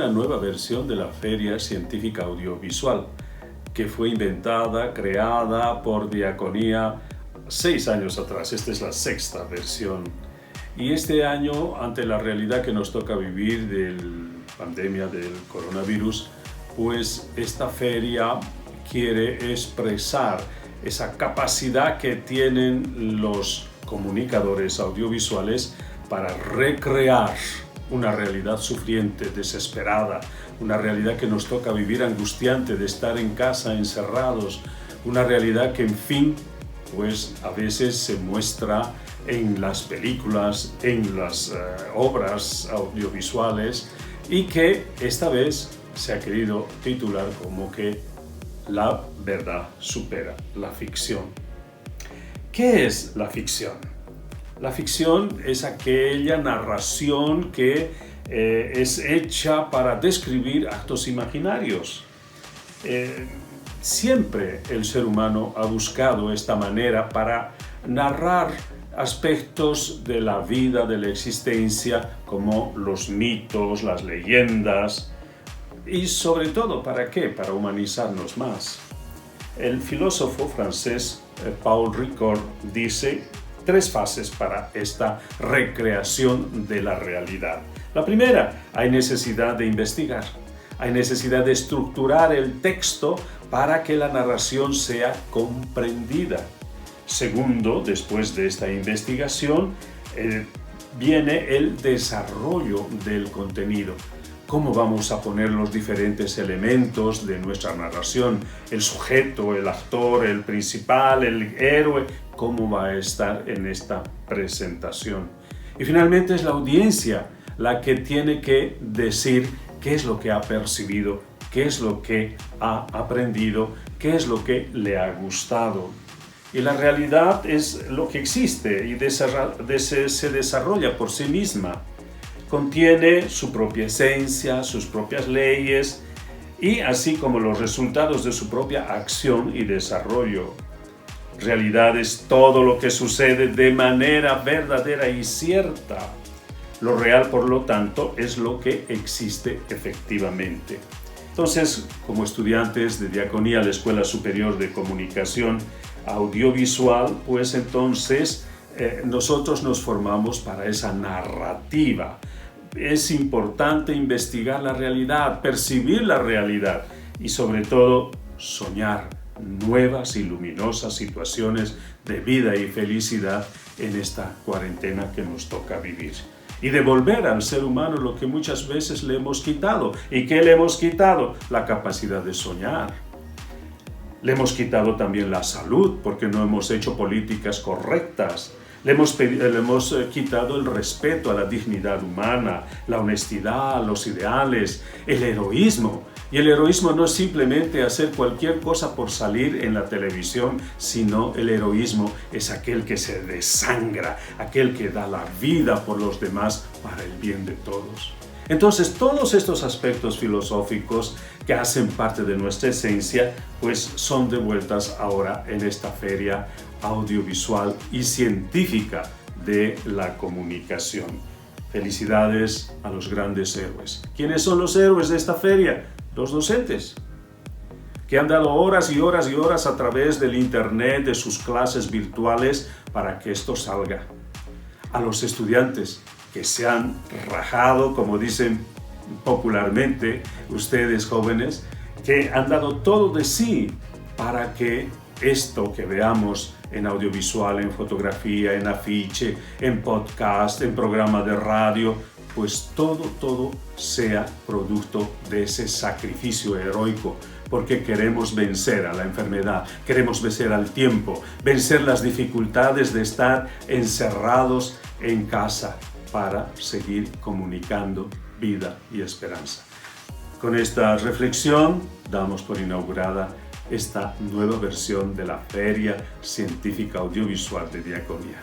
una nueva versión de la Feria Científica Audiovisual, que fue inventada, creada por Diaconía 6 años atrás. Esta es la 6ª versión. Y este año, ante la realidad que nos toca vivir de la pandemia del coronavirus, pues esta feria quiere expresar esa capacidad que tienen los comunicadores audiovisuales para recrear una realidad sufriente, desesperada, una realidad que nos toca vivir angustiante de estar en casa encerrados, una realidad que en fin, pues a veces se muestra en las películas, en las obras audiovisuales, y que esta vez se ha querido titular como que la verdad supera la ficción. ¿Qué es la ficción? La ficción es aquella narración que es hecha para describir actos imaginarios. Siempre el ser humano ha buscado esta manera para narrar aspectos de la vida, de la existencia, como los mitos, las leyendas, y sobre todo, ¿para qué? Para humanizarnos más. El filósofo francés Paul Ricoeur dice 3 fases para esta recreación de la realidad. La primera, hay necesidad de investigar, hay necesidad de estructurar el texto para que la narración sea comprendida. Segundo, después de esta investigación, viene el desarrollo del contenido. ¿Cómo vamos a poner los diferentes elementos de nuestra narración? El sujeto, el actor, el principal, el héroe, ¿cómo va a estar en esta presentación? Y finalmente es la audiencia la que tiene que decir qué es lo que ha percibido, qué es lo que ha aprendido, qué es lo que le ha gustado. Y la realidad es lo que existe y se desarrolla por sí misma. Contiene su propia esencia, sus propias leyes, y así como los resultados de su propia acción y desarrollo. Realidad es todo lo que sucede de manera verdadera y cierta. Lo real, por lo tanto, es lo que existe efectivamente. Entonces, como estudiantes de Diaconía a la Escuela Superior de Comunicación Audiovisual, pues entonces nosotros nos formamos para esa narrativa. Es importante investigar la realidad, percibir la realidad y sobre todo soñar nuevas y luminosas situaciones de vida y felicidad en esta cuarentena que nos toca vivir. Y devolver al ser humano lo que muchas veces le hemos quitado. ¿Y qué le hemos quitado? La capacidad de soñar. Le hemos quitado también la salud porque no hemos hecho políticas correctas. Le hemos quitado el respeto a la dignidad humana, la honestidad, los ideales, el heroísmo. Y el heroísmo no es simplemente hacer cualquier cosa por salir en la televisión, sino el heroísmo es aquel que se desangra, aquel que da la vida por los demás para el bien de todos. Entonces, todos estos aspectos filosóficos que hacen parte de nuestra esencia, pues son devueltas ahora en esta feria audiovisual y científica de la comunicación. Felicidades a los grandes héroes. ¿Quiénes son los héroes de esta feria? Los docentes, que han dado horas y horas y horas a través del internet, de sus clases virtuales, para que esto salga. A los estudiantes, que se han rajado, como dicen popularmente ustedes jóvenes, que han dado todo de sí para que esto que veamos en audiovisual, en fotografía, en afiche, en podcast, en programa de radio, pues todo sea producto de ese sacrificio heroico, porque queremos vencer a la enfermedad, queremos vencer al tiempo, vencer las dificultades de estar encerrados en casa para seguir comunicando vida y esperanza. Con esta reflexión damos por inaugurada esta nueva versión de la Feria Científica Audiovisual de Diaconía.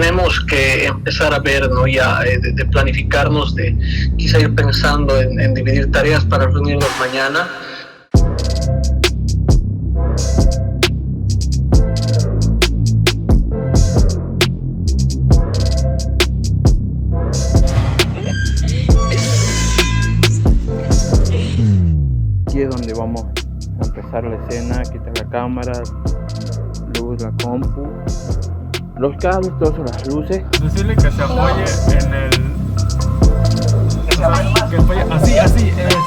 tenemos que empezar a ver, ¿no? Ya de planificarnos, de quizá ir pensando en dividir tareas para reunirnos mañana. Aquí es donde vamos a empezar la escena, quitar la cámara, luz, la compu, los cables, todas son las luces. Decirle que se apoye en el... que apoye... Así, eso.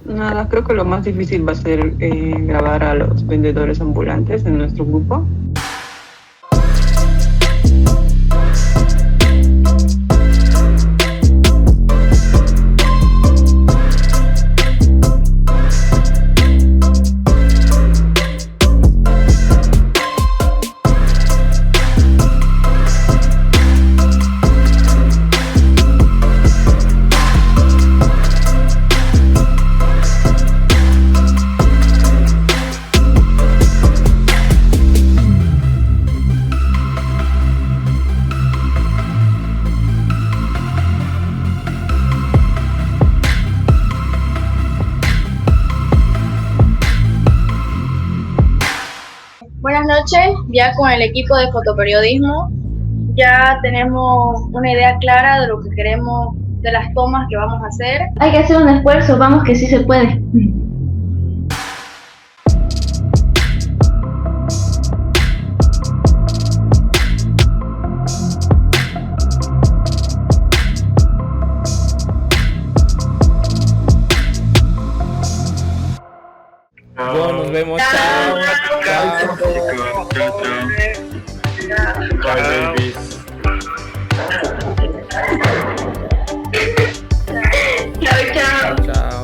Nada, creo que lo más difícil va a ser grabar a los vendedores ambulantes en nuestro grupo. Buenas noches, ya con el equipo de fotoperiodismo ya tenemos una idea clara de lo que queremos, de las tomas que vamos a hacer. Hay que hacer un esfuerzo, vamos que sí se puede. Bueno, nos vemos, chao. Chao, Bye, babies. Chao. Chao.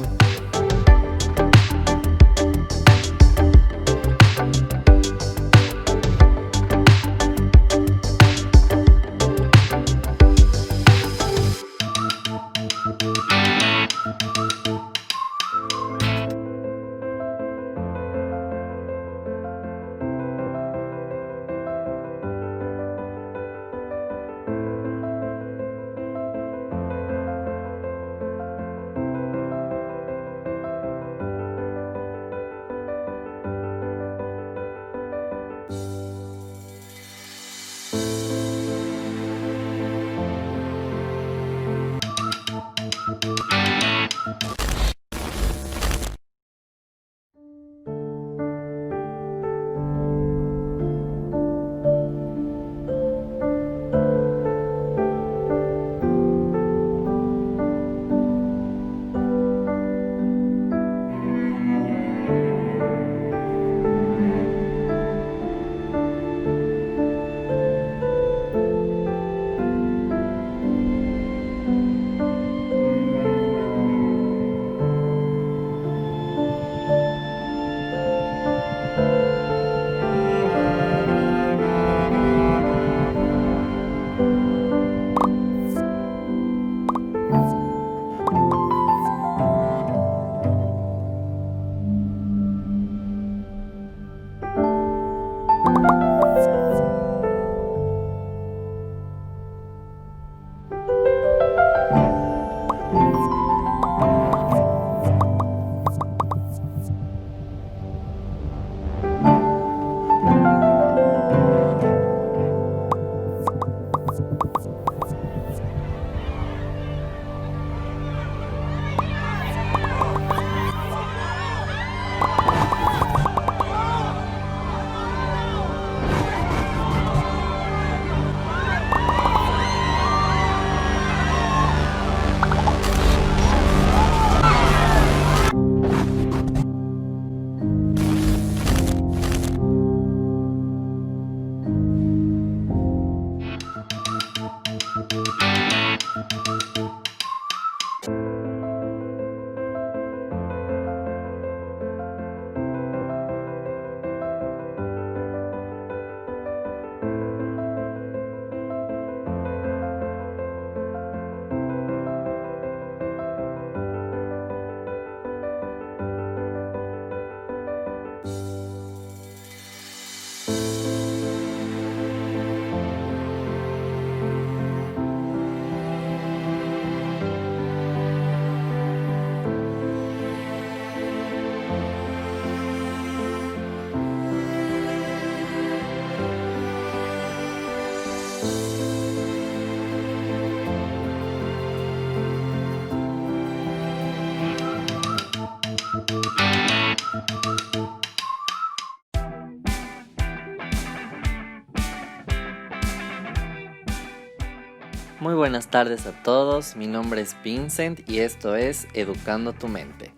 Muy buenas tardes a todos, mi nombre es Vincent y esto es Educando tu Mente.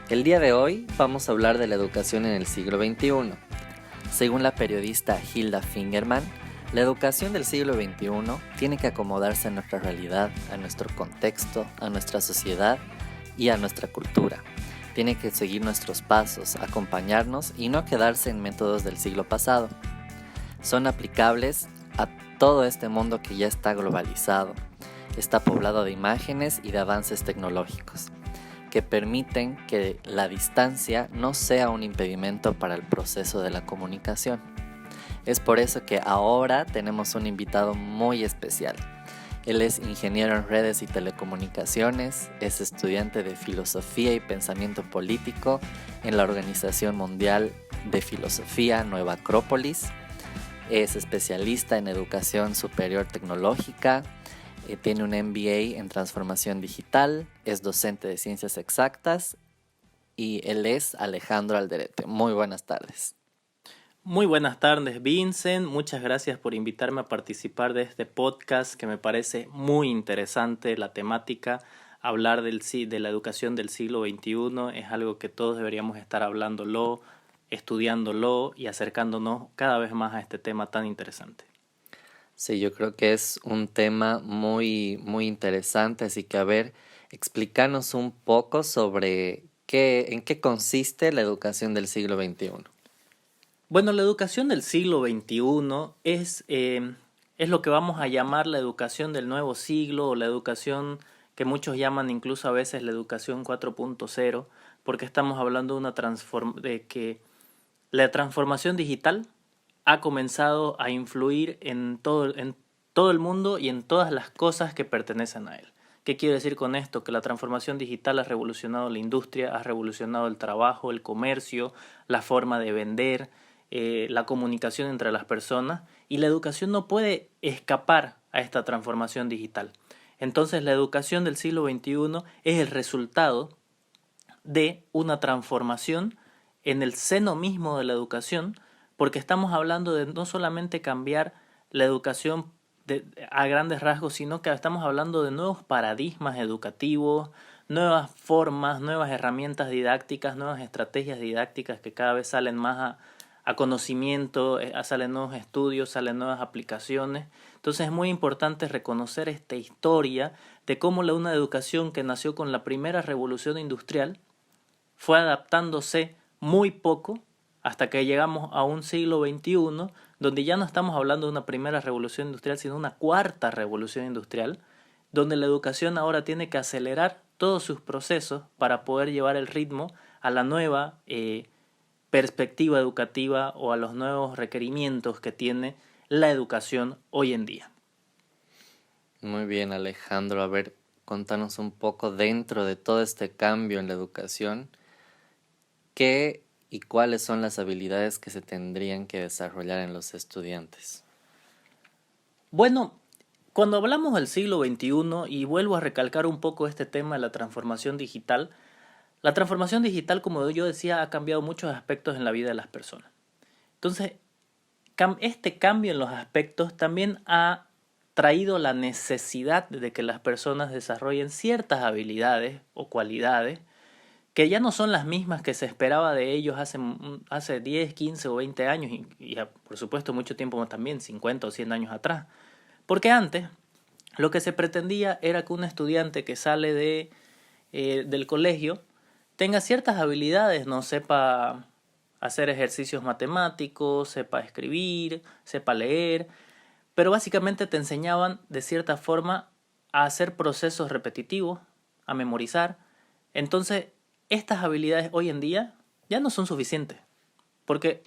El día de hoy vamos a hablar de la educación en el siglo XXI. Según la periodista Hilda Fingerman, la educación del siglo XXI tiene que acomodarse a nuestra realidad, a nuestro contexto, a nuestra sociedad y a nuestra cultura. Tiene que seguir nuestros pasos, acompañarnos y no quedarse en métodos del siglo pasado. Son aplicables a todo este mundo que ya está globalizado, está poblado de imágenes y de avances tecnológicos, que permiten que la distancia no sea un impedimento para el proceso de la comunicación. Es por eso que ahora tenemos un invitado muy especial. Él es ingeniero en redes y telecomunicaciones, es estudiante de filosofía y pensamiento político en la Organización Mundial de Filosofía Nueva Acrópolis. Es especialista en educación superior tecnológica, tiene un MBA en transformación digital, es docente de ciencias exactas y él es Alejandro Alderete. Muy buenas tardes. Muy buenas tardes, Vincent. Muchas gracias por invitarme a participar de este podcast que me parece muy interesante. La temática, hablar de la educación del siglo XXI es algo que todos deberíamos estar hablándolo, estudiándolo y acercándonos cada vez más a este tema tan interesante. Sí, yo creo que es un tema muy, muy interesante, así que a ver, explícanos un poco sobre en qué consiste la educación del siglo XXI. Bueno, la educación del siglo XXI es lo que vamos a llamar la educación del nuevo siglo o la educación que muchos llaman incluso a veces la educación 4.0, porque estamos hablando de que la transformación digital ha comenzado a influir en todo el mundo y en todas las cosas que pertenecen a él. ¿Qué quiero decir con esto? Que la transformación digital ha revolucionado la industria, ha revolucionado el trabajo, el comercio, la forma de vender, la comunicación entre las personas, y la educación no puede escapar a esta transformación digital. Entonces la educación del siglo XXI es el resultado de una transformación en el seno mismo de la educación, porque estamos hablando de no solamente cambiar la educación a grandes rasgos, sino que estamos hablando de nuevos paradigmas educativos, nuevas formas, nuevas herramientas didácticas, nuevas estrategias didácticas que cada vez salen más a conocimiento, salen nuevos estudios, salen nuevas aplicaciones. Entonces es muy importante reconocer esta historia de cómo una educación que nació con la primera revolución industrial fue adaptándose muy poco hasta que llegamos a un siglo XXI, donde ya no estamos hablando de una primera revolución industrial, sino una cuarta revolución industrial, donde la educación ahora tiene que acelerar todos sus procesos para poder llevar el ritmo a la nueva perspectiva educativa o a los nuevos requerimientos que tiene la educación hoy en día. Muy bien, Alejandro. A ver, contanos un poco dentro de todo este cambio en la educación, ¿qué y cuáles son las habilidades que se tendrían que desarrollar en los estudiantes? Bueno, cuando hablamos del siglo XXI, y vuelvo a recalcar un poco este tema de la transformación digital, como yo decía, ha cambiado muchos aspectos en la vida de las personas. Entonces, este cambio en los aspectos también ha traído la necesidad de que las personas desarrollen ciertas habilidades o cualidades que ya no son las mismas que se esperaba de ellos hace 10, 15 o 20 años y por supuesto mucho tiempo también, 50 o 100 años atrás. Porque antes lo que se pretendía era que un estudiante que sale del colegio tenga ciertas habilidades, no sepa hacer ejercicios matemáticos, sepa escribir, sepa leer, pero básicamente te enseñaban de cierta forma a hacer procesos repetitivos, a memorizar. Entonces, estas habilidades hoy en día ya no son suficientes, porque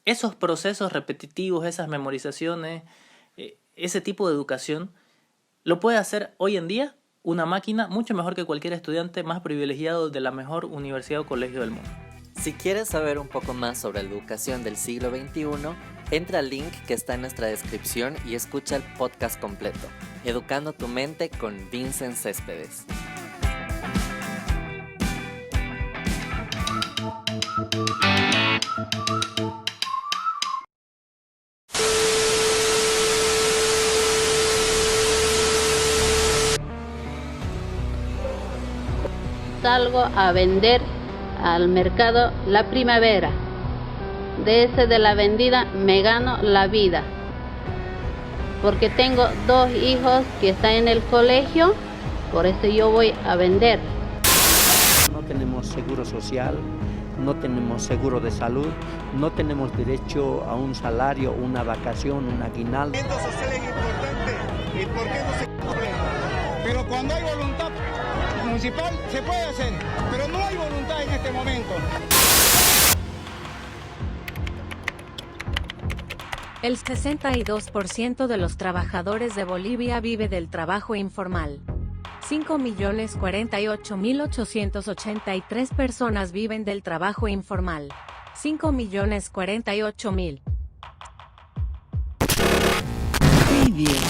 esos procesos repetitivos, esas memorizaciones, ese tipo de educación, lo puede hacer hoy en día una máquina mucho mejor que cualquier estudiante más privilegiado de la mejor universidad o colegio del mundo. Si quieres saber un poco más sobre la educación del siglo XXI, entra al link que está en nuestra descripción y escucha el podcast completo, Educando tu Mente con Vincent Céspedes. salgo a vender al mercado La Primavera. De la vendida me gano la vida. Porque tengo 2 hijos que están en el colegio, por eso yo voy a vender. No tenemos seguro social, no tenemos seguro de salud, no tenemos derecho a un salario, una vacación, un aguinaldo. El social es importante, ¿y por qué no se cumple? Pero cuando hay voluntad municipal se puede hacer, pero no hay voluntad en este momento. El 62% de los trabajadores de Bolivia vive del trabajo informal. 5.048.883 personas viven del trabajo informal. 5.048.000. Muy bien.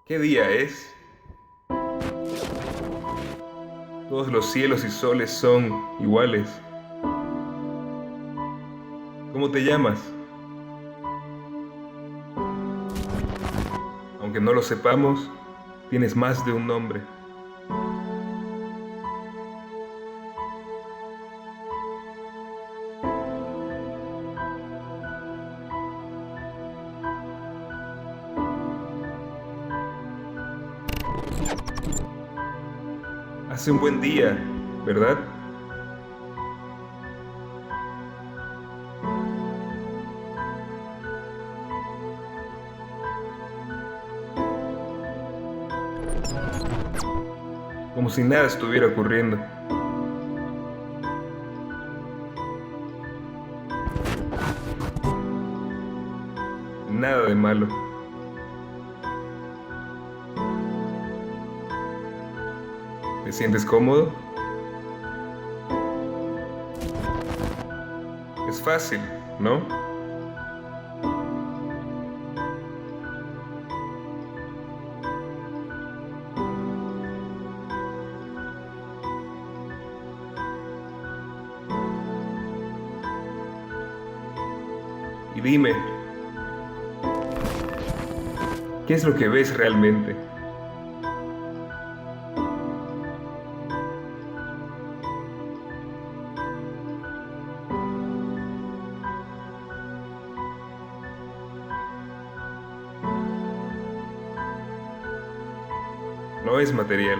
¿Qué día es? Todos los cielos y soles son iguales. ¿Cómo te llamas? Aunque no lo sepamos, tienes más de un nombre. Hace un buen día, ¿verdad? Como si nada estuviera ocurriendo. Nada de malo. ¿Te sientes cómodo? Es fácil, ¿no? Y dime, ¿qué es lo que ves realmente? No es material.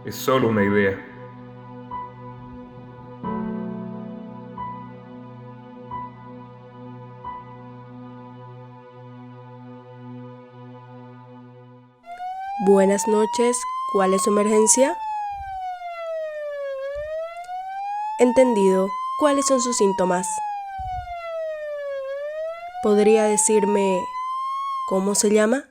Es solo una idea. Buenas noches, ¿cuál es su emergencia? Entendido, ¿cuáles son sus síntomas? ¿Podría decirme cómo se llama?